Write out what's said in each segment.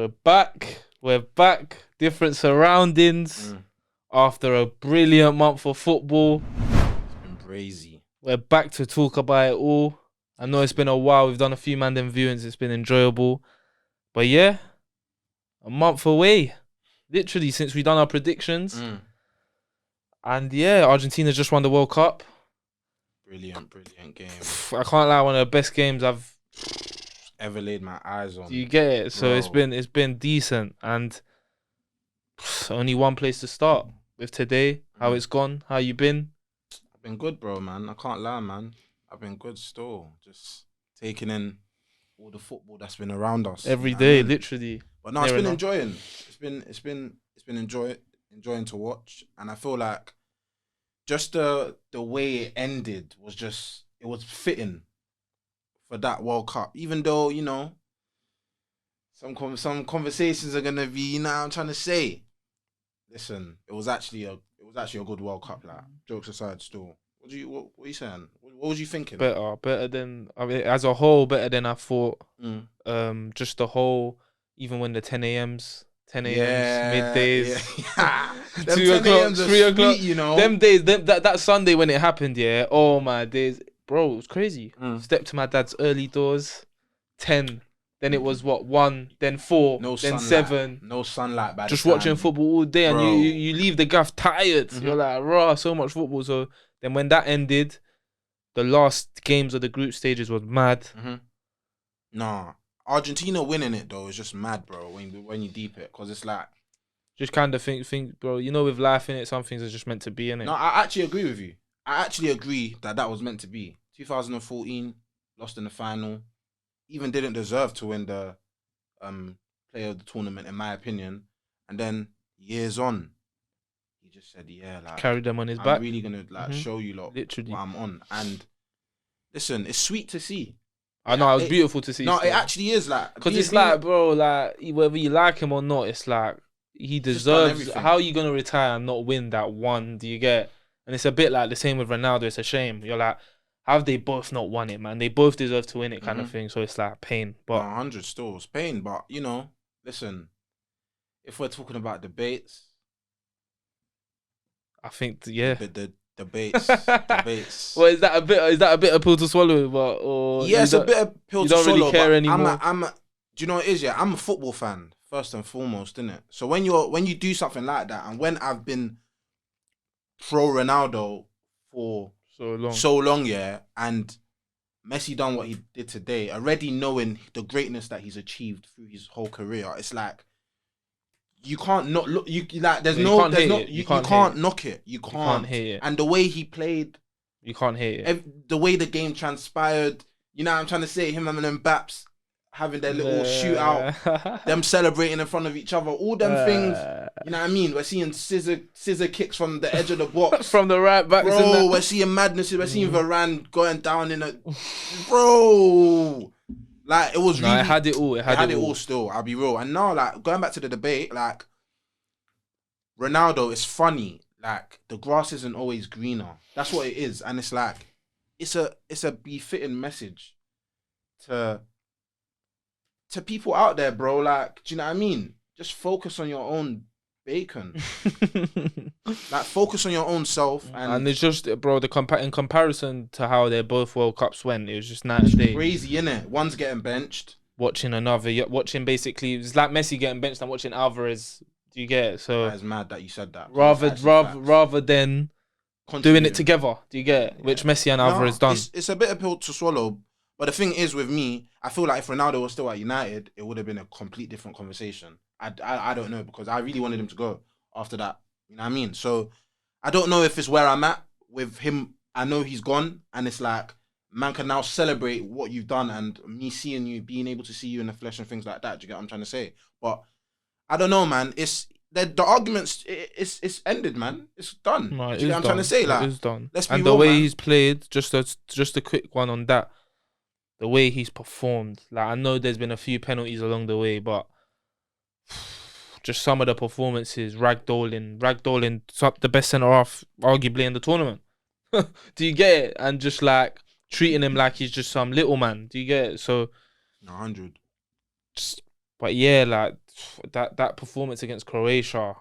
We're back. We're back. Different surroundings after a brilliant month of football. It's been crazy. We're back to talk about it all. I know it's been a while. We've done a few Mandem viewings. It's been enjoyable. But yeah, a month away. Literally since we done our predictions. And yeah, Argentina just won the World Cup. Brilliant game. I can't lie, one of the best games I've ever laid my eyes on. Do you get it? So Bro. it's been decent, and only one place to start with today. How it's gone? How you been? I've been good, bro, man. I can't lie, man. I've been good still. Just taking in all the football that's been around us Every you know what day, I mean? literally. But no, it's Near been enough. enjoying. It's been enjoying to watch, and I feel like just the way it ended was just it was fitting for that World Cup. Even though some conversations are gonna be, what I'm trying to say. Listen, it was actually a good World Cup. Like, jokes aside, still. What are you saying? What was you thinking? Better than, I mean, as a whole, better than I thought. Just the whole, even when the 10 a.m.s, middays, yeah. 2 o'clock, 3 o'clock, sweet, them days, that Sunday when it happened, yeah. Oh my days, bro, it was crazy. Stepped to my dad's early doors, 10. Then it was 1, then 4, No then sunlight. 7. No sunlight by Just the time. watching football all day, and you leave the gaff tired. You're like, raw, so much football. So then when that ended, the last games of the group stages was mad. Nah, Argentina winning it though is just mad, bro. When you deep it, because it's like Just kind of think, bro. You know, with life in it, some things are just meant to be in it. no, I actually agree with you. I actually agree that was meant to be. 2014 lost in the final, even didn't deserve to win the player of the tournament in my opinion. And then years on, he just said, "Yeah, like Carried them on his I'm back. really gonna show you lot Literally. what I'm on." And listen, it's sweet to see. I know, it was beautiful to see. No, it actually is, like, because it's like, bro, like whether you like him or not, it's like he deserves. How are you gonna retire and not win that one? Do you get? And it's a bit like the same with Ronaldo. It's a shame. You're like, how have they both not won it, man? They both deserve to win it, kind of thing. So it's like pain. But 100 still, it's pain. But listen, if we're talking about debates, I think yeah. The debates. Well, is that a bit of pill to swallow? But or yeah, it's a bit of pill to swallow. You don't really care anymore. Do you know what it is? Yeah, I'm a football fan first and foremost, innit? So when you do something like that, and when I've been pro Ronaldo for so long, yeah, and Messi done what he did today, already knowing the greatness that he's achieved through his whole career, it's like you can't not look. You like you can't knock it. You can't hate it. And the way he played, you can't hate it. The way the game transpired, you know what I'm trying to say. Him and Mbappe having their little shootout, them celebrating in front of each other, all them things. You know what I mean? We're seeing scissor kicks from the edge of the box, from the right back. Bro, we're seeing madness. We're seeing Varane going down in a bro. Like, it was really... it had it all. It had it all still, I'll be real. And now, like, going back to the debate, like, Ronaldo is funny. Like, the grass isn't always greener. That's what it is. And it's like, it's a befitting message to people out there, bro. Like, do you know what I mean? Just focus on your own bacon. Like, focus on your own self. And it's just, bro, in comparison to how their both World Cups went, it was just night and day. Crazy, innit? One's getting benched. Watching basically, it's like Messi getting benched and watching Alvarez. Do you get it? So that is mad that you said that. Rather than doing it together. Do you get it? Yeah. Which Messi and Alvarez done. It's a bit of pill to swallow. But the thing is with me, I feel like if Ronaldo was still at United, it would have been a complete different conversation. I don't know, because I really wanted him to go after that. You know what I mean? So I don't know if it's where I'm at with him. I know he's gone, and it's like, man can now celebrate what you've done and me seeing you, being able to see you in the flesh and things like that. Do you get what I'm trying to say? But I don't know, man. It's the arguments. It's ended, man. It's done. No, do you get what I'm trying to say? Like, it is done. Let's be and real, the way man. he's played, just a quick one on that. The way he's performed, like, I know there's been a few penalties along the way, but just some of the performances, ragdolling, the best centre half arguably in the tournament. Do you get it? And just like treating him like he's just some little man. Do you get it? So 100. Just But yeah, like that performance against Croatia,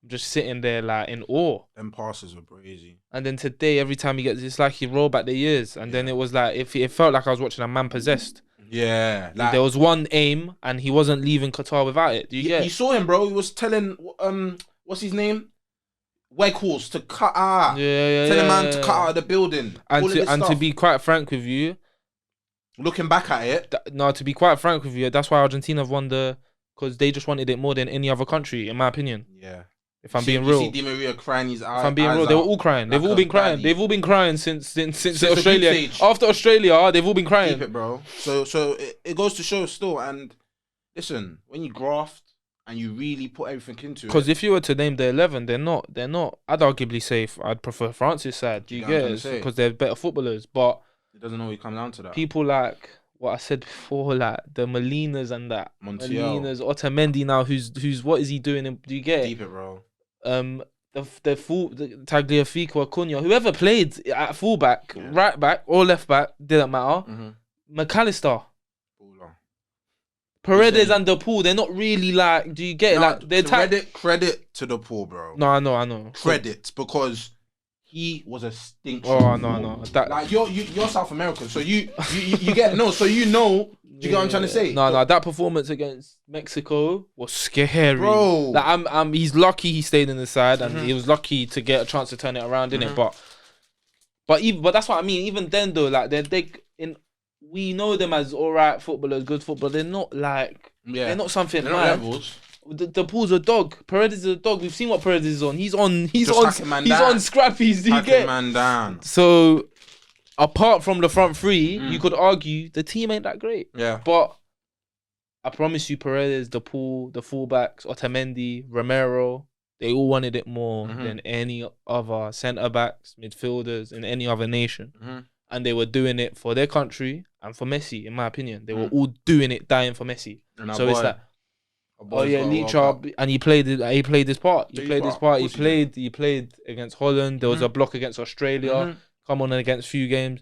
I'm just sitting there like in awe. Them passes were crazy. And then today, every time he gets, it's like he rolled back the years. And then it was like, if it felt like I was watching a man possessed. Yeah, like There was one aim, and he wasn't leaving Qatar without it. Do you get? You saw him, bro. He was telling what's his name? Weghorst to cut out. Telling man to cut out of the building. And to be quite frank with you, looking back at it, to be quite frank with you, that's why Argentina have won because they just wanted it more than any other country, in my opinion. Yeah. If I'm being real, you see Di Maria crying his eyes. If I'm being real, they were all crying. They've all been crying. They've all been crying since Australia. After Australia, they've all been crying. Keep it, bro. So it goes to show still. And listen, when you graft and you really put everything into it, because if you were to name the 11, they're not. I'd arguably say I'd prefer France's side. Do you get it? Because they're better footballers, but it doesn't always come down to that. People like what I said before, like the Molinas and that. Molinas, Otamendi now, who's what is he doing? Do you get it? Keep it, bro. The Tagliafico, Acuna, whoever played at fullback, right back or left back, didn't matter. McAllister, Paredes and DePaul, they're not really like. Do you get it? Like they're credit to DePaul, bro. No, I know. Credit because he was a stink. Oh no. Like you're South American, so you get so you know. Do you get what I'm trying to say? No, that performance against Mexico was scary, bro. Like he's lucky he stayed in the side, and he was lucky to get a chance to turn it around, didn't it? But that's what I mean. Even then, though, like we know them as alright footballers, good football. They're not like they're not something. They're not levels. The Pool's a dog. Paredes is a dog. We've seen what Paredes is on. He's on scrappies. Do you get? Man down. So. Apart from the front three, you could argue the team ain't that great. Yeah. But I promise you, Paredes, DePaul, the fullbacks, Otamendi, Romero, they all wanted it more than any other centre-backs, midfielders in any other nation. And they were doing it for their country and for Messi, in my opinion. They were all doing it, dying for Messi. So it's like, Licha, and he played his part. He played against Holland. There was a block against Australia. Come on against few games.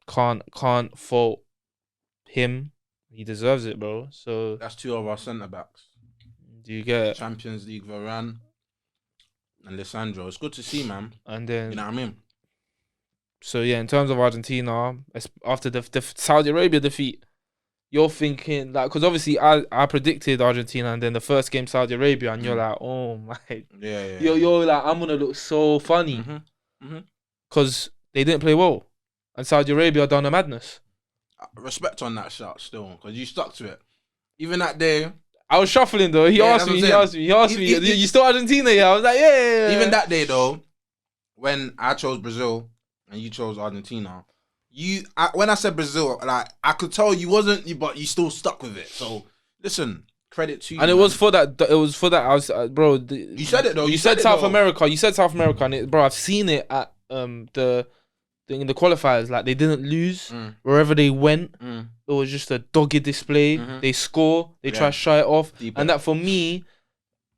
Can't fault him. He deserves it, bro. So that's two of our centre backs. Do you get it? Champions League Varane and Lisandro. It's good to see, man. And then you know what I mean. So yeah, in terms of Argentina, after the Saudi Arabia defeat, you're thinking like, because obviously I predicted Argentina, and then the first game Saudi Arabia, and you're like, oh my, you're like, I'm gonna look so funny. Because they didn't play well. And Saudi Arabia done a madness. Respect on that shot still, because you stuck to it. Even that day. I was shuffling though. He asked me, you still Argentina? Yeah. I was like, yeah. Even that day though, when I chose Brazil and you chose Argentina, when I said Brazil, like I could tell you wasn't, but you still stuck with it. So listen, credit to you. And it was for that. I was, bro. You said it though. You said South America. You said South America, and bro, I've seen it at the qualifiers. Like they didn't lose wherever they went. It was just a dogged display. They score. They try to shy it off, and that for me,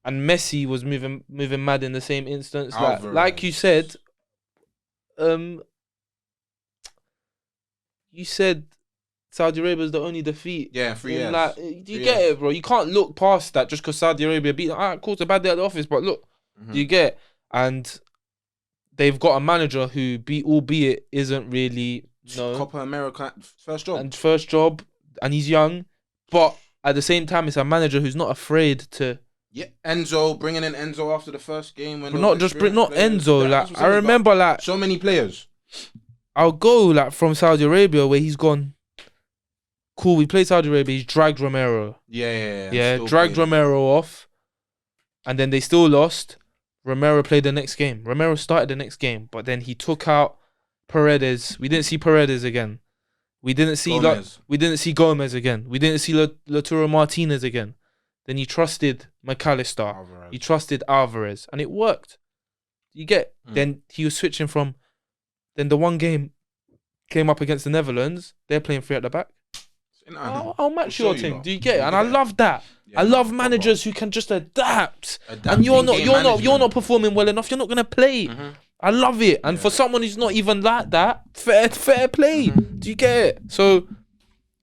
and Messi was moving mad in the same instance. Like you said, you said Saudi Arabia is the only defeat. Yeah, 3 years. Like, do you get it, bro? You can't look past that just because Saudi Arabia beat. Of course, a bad day at the office, but look, do you get it? And they've got a manager who, albeit isn't really Copa America first job, and he's young, but at the same time, it's a manager who's not afraid to. Yeah, Enzo, bringing in Enzo after the first game, when not Enzo. Like I remember, like so many players. I'll go like from Saudi Arabia where he's gone. Cool, we played Saudi Arabia. He's dragged Romero. Yeah. Dragged Romero off, and then they still lost. Romero played the next game. Romero started the next game, but then he took out Paredes. We didn't see Paredes again. We didn't see Gomez again. We didn't see Lautaro Martinez again. Then he trusted McAllister. Alvarez. He trusted Alvarez, and it worked. You get. Then he was switching from. Then the one game came up against the Netherlands. They're playing 3 at the back. I'll match your thing. Do you get it? And I love that. I love managers who can just adapt. And you're not performing well enough. You're not gonna play. I love it. And for someone who's not even like that, fair play. Do you get it? So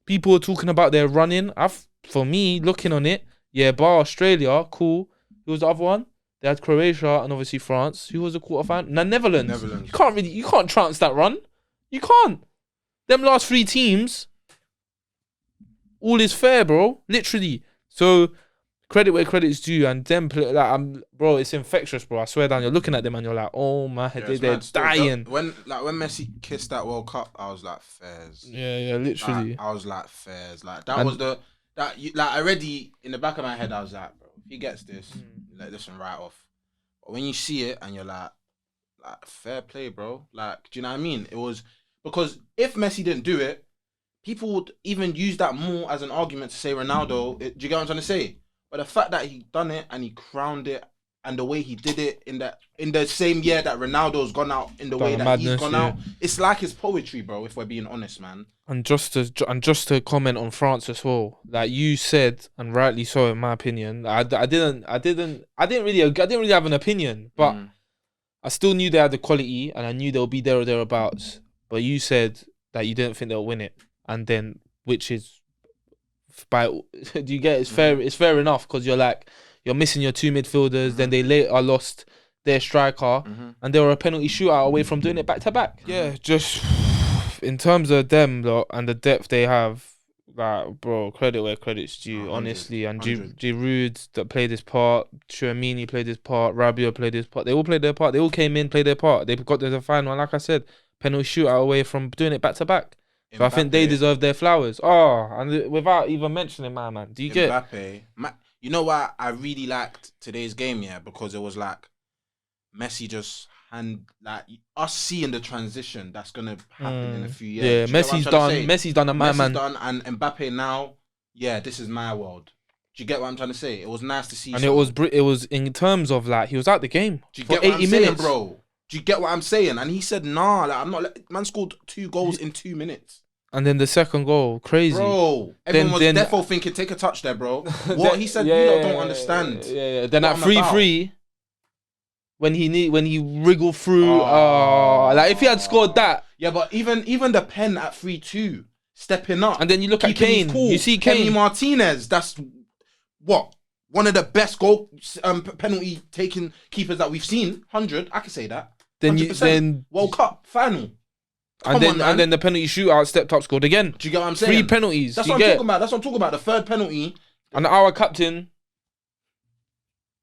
people are talking about their running. I've for me, looking on it, yeah, bar Australia, cool. Who was the other one? They had Croatia and obviously France. Who was the quarterfinal? No, Netherlands. Netherlands. You can't chance that run. You can't. Them last 3 teams, all is fair, bro. Literally. So credit where credit is due, and them play like bro, it's infectious, bro. I swear down, you're looking at them and you're like, oh my, Yeah, they're dying. When Messi kissed that World Cup, I was like, fairs. Yeah, literally. I was like, fairs. Like like already in the back of my head, I was like, bro, if he gets this, let this one right off. But when you see it and you're like fair play, bro. Like, do you know what I mean? It was because if Messi didn't do it, people would even use that more as an argument to say Ronaldo. Do you get what I'm trying to say? But the fact that he done it and he crowned it, and the way he did it in the same year that Ronaldo's gone out, in the way that he's gone out, it's like his poetry, bro. If we're being honest, man. And just to comment on France as well, like you said, and rightly so, in my opinion, I didn't really have an opinion, but I still knew they had the quality, and I knew they'll be there or thereabouts. But you said that you didn't think they'll win it, and then which is do you get it's fair? It's fair enough because you're missing your 2 midfielders. Then they later lost their striker, and they were a penalty shootout away from doing it back to back. Yeah, just in terms of them though, and the depth they have, like, bro, credit where credit's due, honestly. And Giroud that played his part, Tchouaméni played his part, Rabiot played his part. They all played their part. They all came in, played their part. They got to the final, and like I said, penalty shootout away from doing it back to back. So Mbappe, I think they deserve their flowers. Oh, and without even mentioning my man, do you get Mbappe? You know why I really liked today's game, yeah? Because it was like Messi just us seeing the transition that's gonna happen in a few years. Yeah, Messi's done. Messi's done a man. Messi's done, and Mbappe now. Yeah, this is my world. Do you get what I'm trying to say? It was nice to see. And it was in terms of like he was out the game do you for get 80 what I'm minutes, saying, bro. Do you get what I'm saying? And he said, nah, like, I'm not. Man scored 2 goals in 2 minutes. And then the second goal, crazy. Bro, everyone was defo thinking, take a touch there, bro. What he said, you lot don't understand. Yeah. Then at 3-3, when he wriggled through, like if he had scored that. Yeah, but even the pen at 3-2, stepping up. And then you look at Kane. Cool. You see Kane. Martinez, that's what? One of the best goal penalty taking keepers that we've seen. 100, I can say that. Then World Cup final. And then the penalty shootout stepped up, scored again. Do you get what I'm saying? 3 penalties. That's what I'm talking about. The third penalty. And our captain.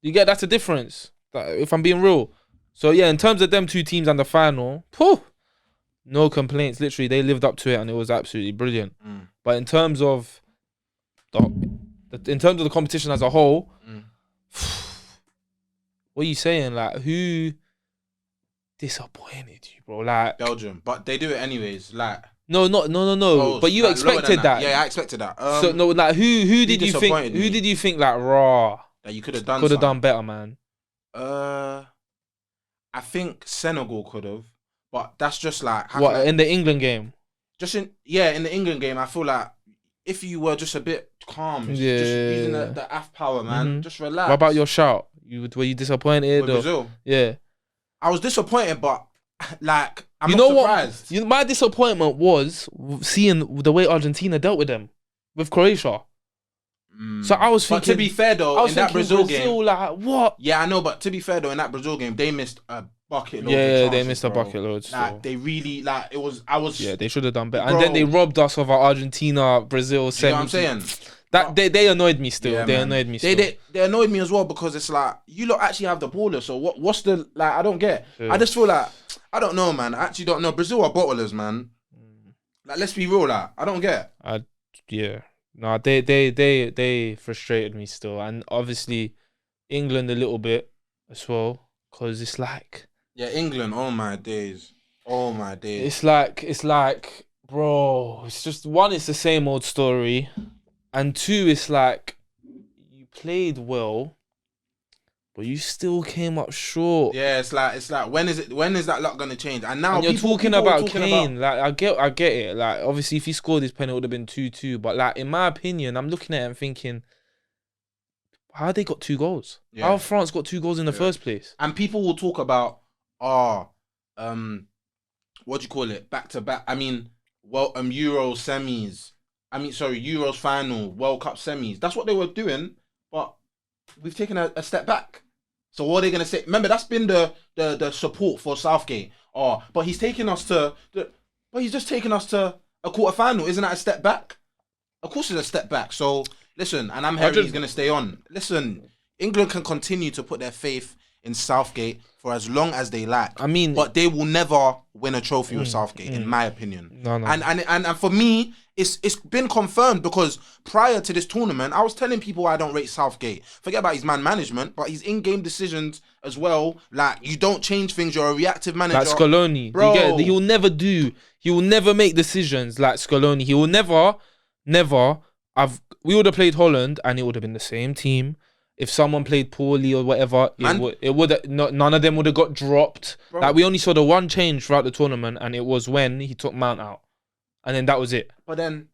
You get that's the difference. If I'm being real. So yeah, in terms of them 2 teams and the final, no complaints. Literally, they lived up to it, and it was absolutely brilliant. But in terms of the competition as a whole, what are you saying? Like, who disappointed you, bro? Like Belgium, but they do it anyways. Like no. But you expected that. Yeah, I expected that. So no, like who did you think? Who did you think like raw that you could have done better, man? I think Senegal could have, but that's just like in the England game. In the England game, I feel like if you were just a bit calm, just using the AF power, man, just relax. What about your shout? Were you disappointed? With Brazil? Yeah. I was disappointed, but like I'm not surprised. What? My disappointment was seeing the way Argentina dealt with them, with Croatia. So I was thinking. But to be fair though, in that Brazil game, like what? Yeah, I know. But to be fair though, in that Brazil game, they missed a bucket load. Yeah, they missed a bucket load. Like they really it was. Yeah, they should have done better. Bro, and then they robbed us of our Argentina Brazil semi. You know what I'm saying? That they annoyed me still. Yeah, they annoyed me still. They annoyed me as well because it's like you lot actually have the baller. So what's the like? I don't get. Yeah. I just feel like I don't know, man. I actually don't know. Brazil are bottlers, man. Like let's be real, like I don't get. Yeah. No, they frustrated me still, and obviously England a little bit as well, cause it's like England. Oh my days. It's like, bro. It's just one. It's the same old story, and 2, it's like you played well, but you still came up short. Yeah, it's like when is that luck gonna change? And now you're talking about Kane. Like I get it. Like obviously, if he scored this penalty, it would have been 2-2. But like in my opinion, I'm looking at it and thinking, how they got 2 goals? Yeah. How France got 2 goals in the first place? And people will talk about what do you call it? Back to back. I mean, Euro semis Euros final, World Cup semis. That's what they were doing, but we've taken a step back. So what are they gonna say? Remember, that's been the support for Southgate. Oh, but he's taking us to but he's just taken us to a quarter final. Isn't that a step back? Of course, it's a step back. So listen, and I'm hearing he's gonna stay on. Listen, England can continue to put their faith in Southgate for as long as they like. I mean, but they will never win a trophy with Southgate, in my opinion. No. And for me, it's been confirmed because prior to this tournament, I was telling people I don't rate Southgate. Forget about his man management, but his in-game decisions as well. Like, you don't change things. You're a reactive manager. Like Scaloni, bro. He will never make decisions like Scaloni. He will never. We would have played Holland, and it would have been the same team. If someone played poorly or whatever, it would none of them would have got dropped. Bro. Like, we only saw the one change throughout the tournament, and it was when he took Mount out, and then that was it. But then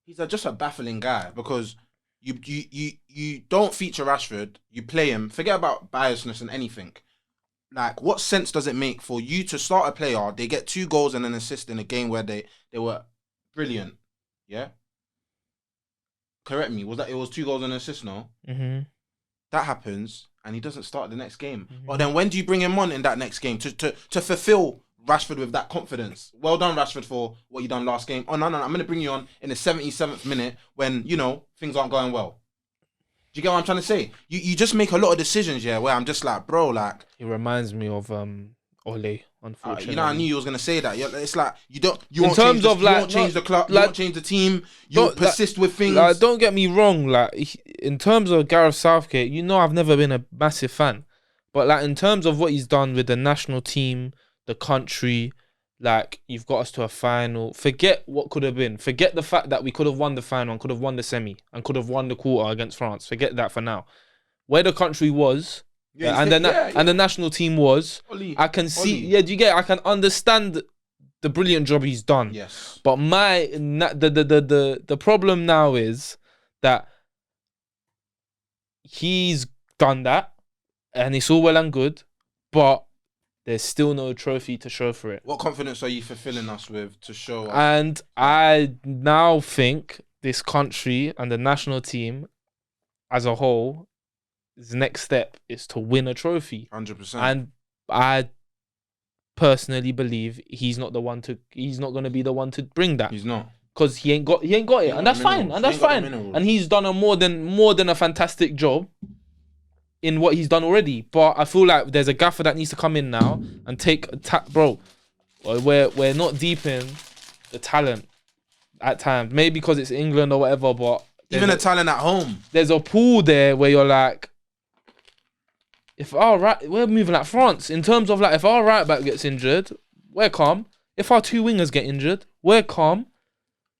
he's just a baffling guy because you don't feature Rashford, you play him. Forget about biasness and anything. Like, what sense does it make for you to start a player? They get 2 goals and an assist in a game where they were brilliant. Yeah. Correct me. It was 2 goals and an assist? No. Mm-hmm. That happens, and he doesn't start the next game. Mm-hmm. But then when do you bring him on in that next game to fulfill Rashford with that confidence? Well done, Rashford, for what you done last game. Oh, no, I'm going to bring you on in the 77th minute when, things aren't going well. Do you get what I'm trying to say? You just make a lot of decisions, where I'm just like, bro, like... It reminds me of Ole, unfortunately. I knew you was going to say that. It's like, you won't change the club, you won't change the team, you persist with things. Like, don't get me wrong, like, in terms of Gareth Southgate, I've never been a massive fan. But, like, in terms of what he's done with the national team, the country, like, you've got us to a final. Forget what could have been. Forget the fact that we could have won the final and could have won the semi and could have won the quarter against France. Forget that for now. Where the country was... and the national team was. I can see. Yeah, do you get? I can understand the brilliant job he's done. Yes. But the problem now is that he's done that, and it's all well and good, but there's still no trophy to show for it. What confidence are you fulfilling us with to show us? And I now think this country and the national team as a whole, his next step is to win a trophy. 100%. And I personally believe he's not going to be the one to bring that. He's not. Because he ain't got it. And that's fine. And he's done a more than a fantastic job in what he's done already. But I feel like there's a gaffer that needs to come in now and take bro. We're not deep in the talent at times. Maybe because it's England or whatever, but even the talent at home. There's a pool there where you're like, we're moving like France in terms of like, if our right back gets injured, we're calm. If our 2 wingers get injured, we're calm.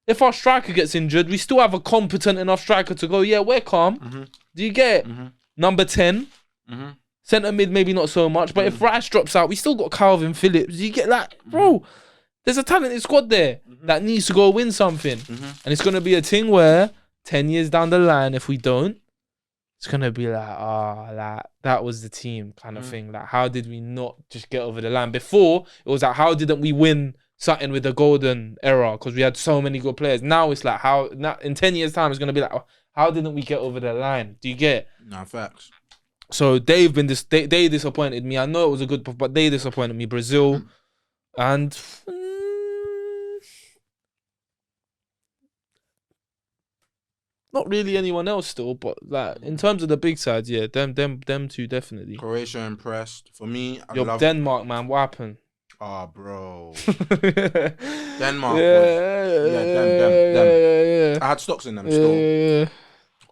If our striker gets injured, we still have a competent enough striker to go, yeah, we're calm. Mm-hmm. Do you get it? Mm-hmm. Number 10, centre mid, maybe not so much, but if Rice drops out, we still got Calvin Phillips. Do you get that? Bro, there's a talented squad there that needs to go win something. And it's going to be a thing where 10 years down the line, if we don't, it's going to be like, that was the team kind of thing. Like, how did we not just get over the line? Before, it was like, how didn't we win something with the golden era? Because we had so many good players. Now it's like, in 10 years' time, it's going to be like, how didn't we get over the line? Do you get it? Nah, facts. So they disappointed me. I know it was a good, but they disappointed me. Brazil and... not really anyone else still, but like in terms of the big sides, yeah, them two definitely. Croatia impressed. For me, I love Denmark, man. What happened? Oh, bro. Denmark. Them. I had stocks in them still. Yeah.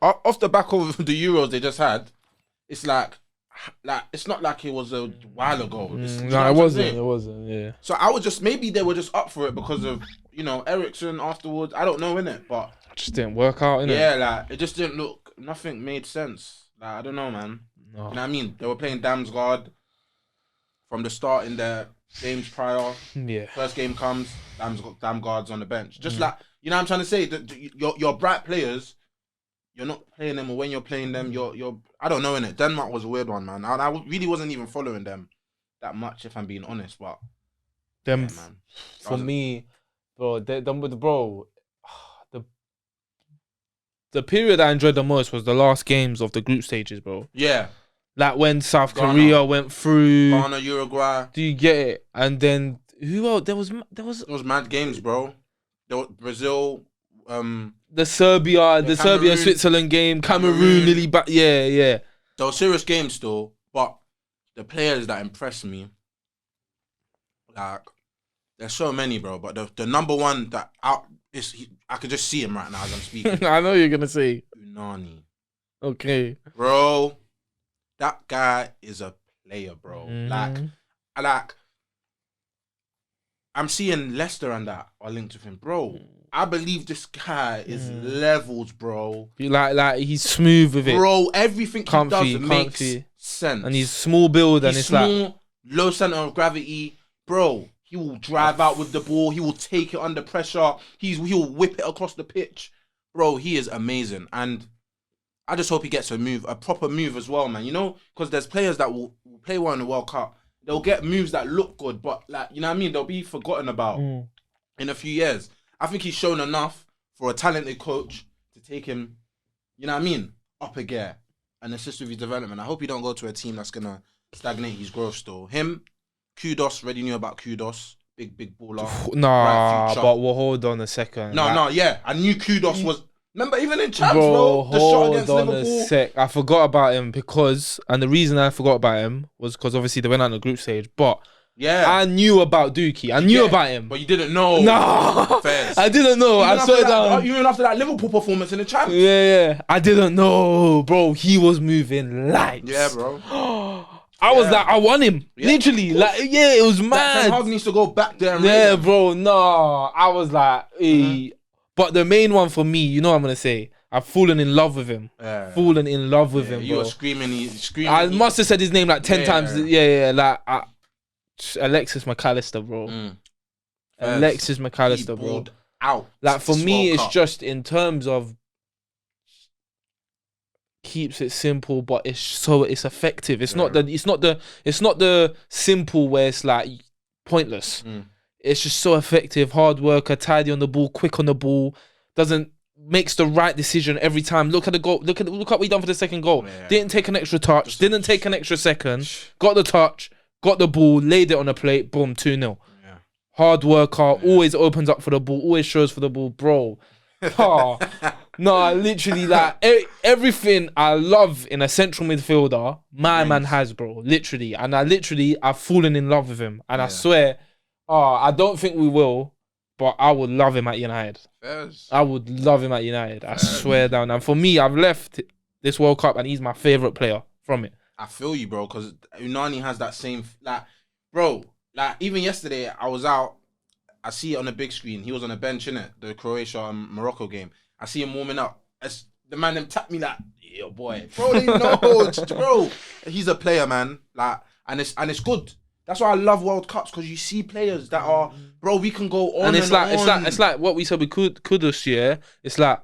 Off the back of the Euros they just had, it's like it's not like it was a while ago. No, it wasn't. Yeah. So I was maybe they were just up for it because of Ericsson afterwards. I don't know, innit, but. Just didn't work out, innit? Yeah, like, it just didn't look... Nothing made sense. Like, I don't know, man. No. You know what I mean? They were playing Damsgaard from the start in their games prior. Yeah. First game comes, Damsgaard's on the bench. Just like... You know what I'm trying to say? Your bright players, you're not playing them, or when you're playing them, you're... I don't know, innit? Denmark was a weird one, man. I really wasn't even following them that much, if I'm being honest, but... Them, yeah, man. For me, bro, the period I enjoyed the most was the last games of the group stages, bro. Yeah. Like when South Ghana. Korea went through. Ghana, Uruguay. Do you get it? And then who else? There was Those mad games, bro. There was Brazil. the Serbia, Cameroon. Switzerland game, Cameroon nearly back. Yeah. There were serious games still, but the players that impressed me, like, there's so many, bro. But the number one that out is I could just see him right now as I'm speaking. I know you're gonna say Unani, okay, bro. That guy is a player, bro. Like, I'm seeing Leicester and that are linked with him, bro. I believe this guy is levels, bro. Like he's smooth with it, bro. Everything comfy, he does makes sense, and he's small build, and he's it's small, like low center of gravity, bro. He will drive out with the ball. He will take it under pressure. He'll whip it across the pitch, bro. He is amazing, and I just hope he gets a proper move as well, man. You know, because there's players that will play well in the World Cup. They'll get moves that look good, but like, you know what I mean? They'll be forgotten about in a few years. I think he's shown enough for a talented coach to take him, you know what I mean, up a gear and assist with his development. I hope he don't go to a team that's gonna stagnate his growth still. Him, Kudos, already knew about Kudos. Big baller. Nah, but we'll hold on a second. Yeah. I knew Kudos was. Remember, even in champs, bro, the shot against Liverpool. A sec. I forgot about him and the reason I forgot about him was because obviously they went out in the group stage. But yeah, I knew about Dookie. I knew about him, but you didn't know. Nah, Fairs. I didn't know. I saw it down. Even after that Liverpool performance in the champs. Yeah. I didn't know, bro. He was moving lights. Yeah, bro. I was like, I want him. Literally, like, it was mad. Ten Hag needs to go back there. And bro. No, I was like, But the main one for me, you know what I'm gonna say? I've fallen in love with him. Fallen in love with him, bro. You were screaming. I must have said his name like 10 times. Yeah. Like Alexis McAllister, bro. Alexis McAllister, bro. Out. Like for me, it's just in terms of keeps it simple, but it's effective. It's not the simple where it's like pointless. It's just so effective. Hard worker, tidy on the ball, quick on the ball. Makes the right decision every time. Look at the goal. Look what we done for the second goal. Didn't take an extra touch. Didn't take an extra second. Got the touch. Got the ball. Laid it on the plate. Boom. 2-0. Yeah. Hard worker. Always opens up for the ball. Always shows for the ball, bro. No, literally, like everything I love in a central midfielder, my man has, bro. Literally, and I've fallen in love with him, and I swear. I don't think we will, but I would love him at United. Yes. I would love him at United. I swear down. And for me, I've left this World Cup and he's my favourite player from it. I feel you, bro, because Unani has that same... Like, bro, like, even yesterday, I was out. I see it on the big screen. He was on the bench, innit? The Croatia and Morocco game. I see him warming up. The man them tapped me like, yo, boy. Bro, they know. Bro, he's a player, man. Like, and it's good. That's why I love World Cups, because you see players that are, bro, we can go on and it's like what we said with Kudus, yeah. It's like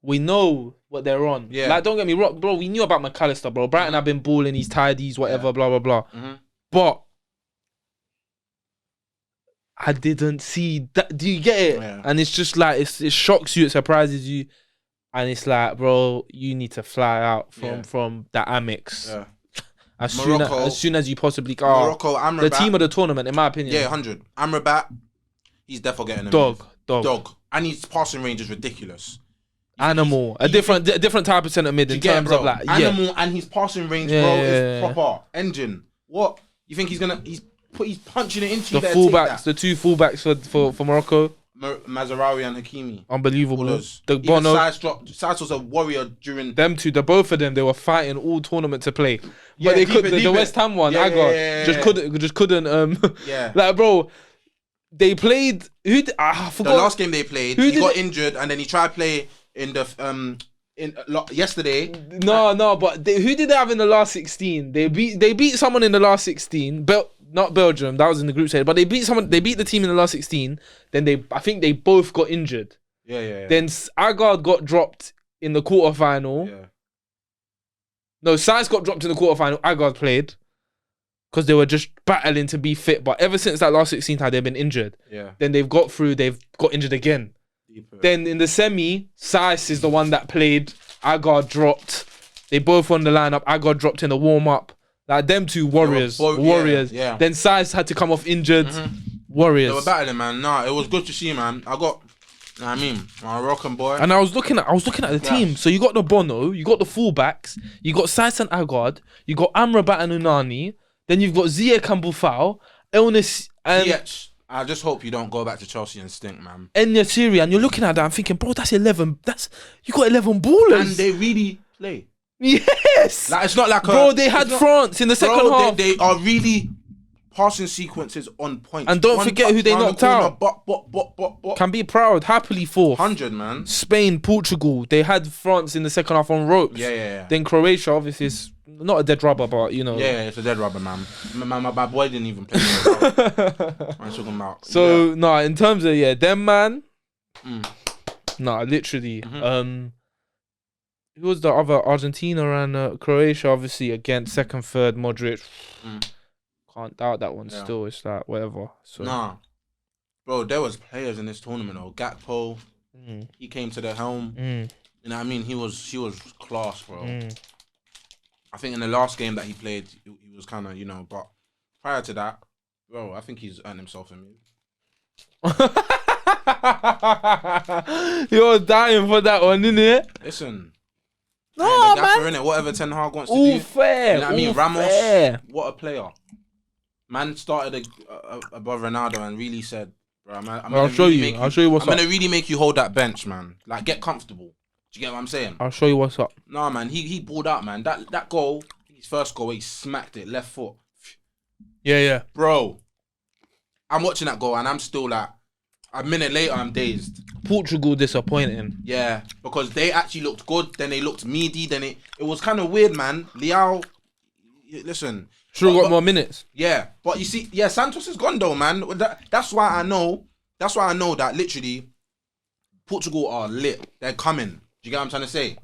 we know what they're on. Yeah. Like, don't get me wrong, bro. We knew about McAllister, bro. Brighton have been balling, he's tidy, he's whatever, blah blah blah. But I didn't see that. Do you get it? Yeah. And it's just like it shocks you, it surprises you, and it's like, bro, you need to fly out from that Amex. Yeah. As soon as you possibly can. Morocco, Amrabat. The team of the tournament, in my opinion. Yeah, 100. Amrabat, he's definitely getting a dog. And his passing range is ridiculous. Animal. A different type of centre mid in terms of like... Animal and his passing range, bro, is proper. Engine. What? You think he's punching it into you there? The two fullbacks for Morocco. Mazraoui and Hakimi. Unbelievable. The Bono. Sides was a warrior during... Them two, both of them, they were fighting all tournament to play. But they couldn't. The West Ham one, just couldn't. Like, bro, they played... I forgot. The last game they played, he got injured and then he tried to play in the... yesterday. No, but who did they have in the last 16? They beat someone in the last 16. Not Belgium, that was in the group stage, but they beat the team in the last 16. Then I think they both got injured. Yeah. Then Agard got dropped in the quarterfinal. Yeah. No, Sanch got dropped in the quarterfinal. Agard played because they were just battling to be fit. But ever since that last 16 time, they've been injured. Yeah. Then they've got through. They've got injured again. Then in the semi, Saiss is the one that played. Agar dropped. They both on the lineup. Agar dropped in the warm up. Like them two warriors. Warriors. Yeah. Then Saiss had to come off injured. Warriors. They were battling, man. Nah, it was good to see, man. I got, I mean, my Moroccan boy. And I was looking at the team. So you got the Bono, you got the fullbacks, you got Saiss and Agard, you got Amrabat and Unani, then you've got Ziyech and Boufal, Elnis and Ziyech. I just hope you don't go back to Chelsea and stink, man. Enyatiri, and you're looking at that and thinking, bro, that's 11. You got 11 ballers. And they really play. Yes. Like, it's not like bro, they had France in the second half. They are really passing sequences on point. And don't forget who they knocked out. But. Can be proud. Happily fourth. 100, man. Spain, Portugal. They had France in the second half on ropes. Yeah. Then Croatia, obviously, is not a dead rubber, but you know. Yeah, it's a dead rubber, man. My boy didn't even play. I'm talking about. So, in terms of, them, man. Literally. Who was the other? Argentina and Croatia, obviously, against second, third, Modric. Can't doubt that one still. It's like, whatever. So. Bro, there was players in this tournament, though. Gakpo, he came to the helm. You know what I mean? He was class, bro. I think in the last game that he played, he was kind of, but prior to that, bro, I think he's earned himself a move. You're dying for that one, innit? Listen. No, gaffer, man. Innit? Whatever Ten Hag wants to do. Fair. You know what I mean? Ramos, fair. what a player. Man started above Ronaldo and really said, bro, I'll show you what's up. I'm going to really make you hold that bench, man. Like, get comfortable. Do you get what I'm saying? I'll show you what's up. Nah, man, he balled out, man. That goal, his first goal, he smacked it left foot. Yeah. Bro, I'm watching that goal and I'm still like, a minute later, I'm dazed. Portugal disappointing. Yeah, because they actually looked good. Then they looked meaty. Then it was kind of weird, man. Leao, listen. Should have got more minutes. Yeah, but you see, Santos is gone though, man. That's why I know that literally Portugal are lit. They're coming. Do you get what I'm trying to say?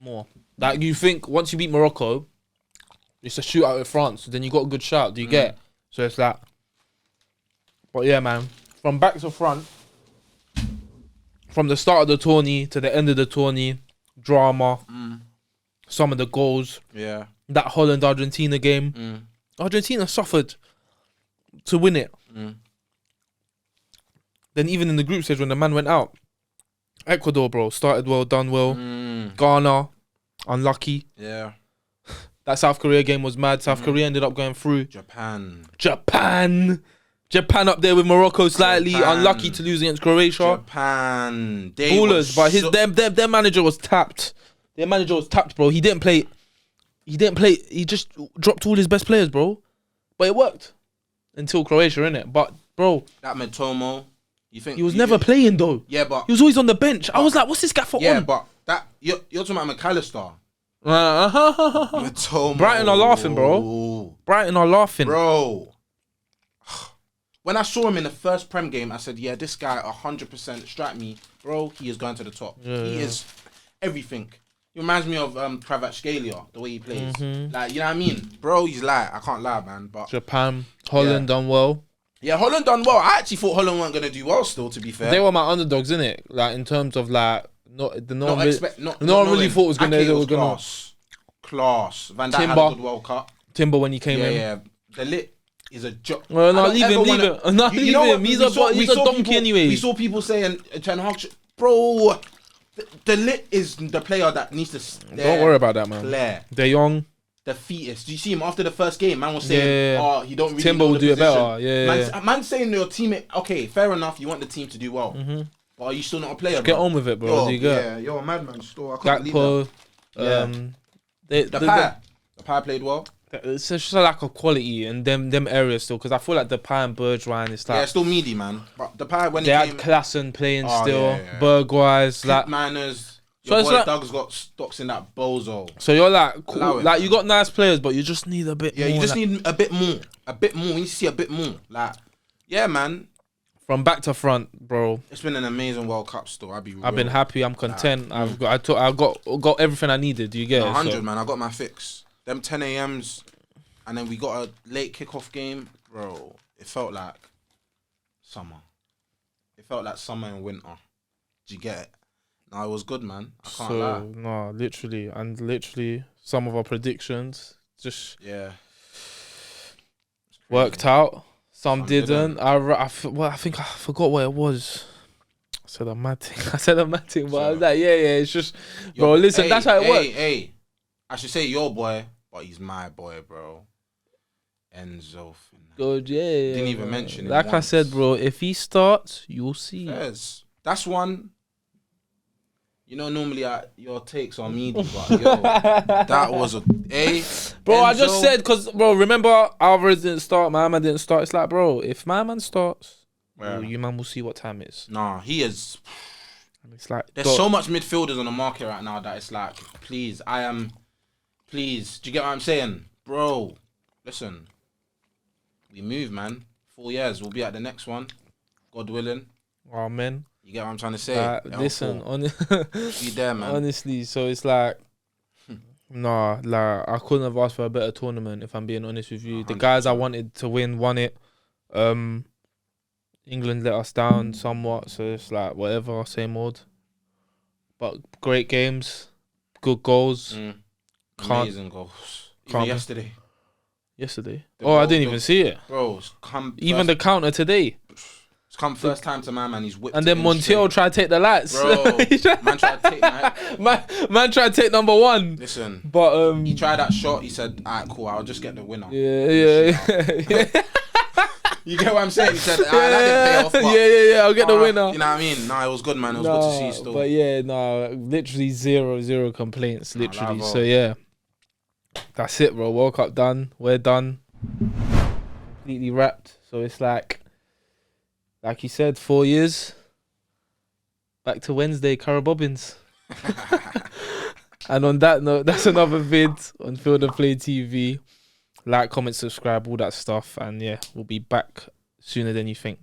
More. Like, you think once you beat Morocco, it's a shootout with France. Then you got a good shout. Do you get? So it's like, but yeah, man. From back to front, from the start of the tourney to the end of the tourney, drama, some of the goals. Yeah. That Holland-Argentina game. Argentina suffered to win it. Then even in the group stage when the man went out, Ecuador, bro, started well, done well. Ghana, unlucky. Yeah. That South Korea game was mad. South Korea ended up going through. Japan up there with Morocco, slightly unlucky to lose against Croatia. Japan, ballers, but their manager was tapped. Their manager was tapped, bro. He didn't play. He just dropped all his best players, bro. But it worked until Croatia, innit? But bro, that Matomo, you think he was never playing though? Yeah, but he was always on the bench. I was like, what's this guy for? Yeah, but that you're talking about McAllister. Matomo. Brighton are laughing, bro. Brighton are laughing, bro. When I saw him in the first Prem game, I said, yeah, this guy 100% strike me. Bro, he is going to the top. He is everything. He reminds me of Kvaratskhelia, the way he plays. Like, you know what I mean? Bro, he's like, I can't lie, man. But Japan, Holland done well. Yeah, Holland done well. I actually thought Holland weren't going to do well still, to be fair. They were my underdogs, innit? Like, in terms of, like, no one really thought was going to... Class. Van Dijk had a good World Cup. Timber when he came in. Yeah. The lit is a joke. Well, leave him. He's a donkey anyway. We saw people saying, Ten Hag, bro, the lit is the player that needs to... Don't worry about that, man. Claire. De Jong. The fetus. Do you see him after the first game? Man was saying, he don't really Timber know will do it better. Man saying your teammate, okay, fair enough, you want the team to do well. But are you still not a player, Get on with it, bro. You're a madman still. I can't Gakpo, the Pie played well. It's just a lack of quality in them areas still, because I feel like Depay and Bergwijn, it's like... Yeah, still meaty, man. But Depay, when they had Klassen playing still, Bergwijn, like... Manners. Your boy Doug's got stocks in that bozo. So you're like, cool. Like, you got nice players, but you just need a bit more. Yeah, you just need a bit more. A bit more. We need to see a bit more. Like, yeah, man. From back to front, bro. It's been an amazing World Cup still. I've been happy. I'm content. I've got everything I needed. Do you get it? 100, man. I got my fix. Them 10 a.m.s, and then we got a late kickoff game, bro. It felt like summer. It felt like summer and winter. Do you get it? No, it was good, man. I can't So lie. no, literally, some of our predictions just Yeah. It's worked crazy. out. Some Some didn't. didn't. I think I forgot what it was. I said a mad thing. I said a mad thing, but I was So, like, yeah. It's just, bro. Listen, that's how it works. Hey. I should say your boy, but he's my boy, bro. Enzo. Good, yeah. Didn't even bro. mention him Like I said, once. bro. If he starts, you'll see. Yes. That's one. You know, normally your takes are meaty, but yo, that was a Bro, Enzo, I just said because, bro, remember Alvarez didn't start, my man didn't start. It's like, bro, if my man starts, well, you man will see what time it is. Nah, he is. And it's like, There's so much midfielders on the market right now that it's like, please, please. Do you get what I'm saying, bro? Listen, we move, man. 4 years, we'll be at the next one, God willing. Amen. You get what I'm trying to say? Listen, be there, man. Honestly, so it's like, nah, like I couldn't have asked for a better tournament if I'm being honest with you. 100%. The guys I wanted to won it. England let us down somewhat, so it's like whatever, same old. But great games, good goals. Amazing goals. Even yesterday. I didn't even see it. Bro, even the counter today. It's come first time to my man. He's whipped. And then Montiel tried to take the lights. Bro, man tried to take man tried to take number one. Listen, but he tried that shot. He said, "Alright, cool. I'll just get the winner." Yeah. You get what I'm saying? He said, "That didn't pay off." But, yeah. I'll get the winner. You know what I mean? Nah, it was good, man. It was good to see still. But yeah, literally zero complaints. Literally. So yeah, that's it, bro. World Cup done. We're done. Completely wrapped. So it's like you said, 4 years. Back to Wednesday, Cara Bobbins. And on that note, that's another vid on Field and Play TV. Like, comment, subscribe, all that stuff. And yeah, we'll be back sooner than you think.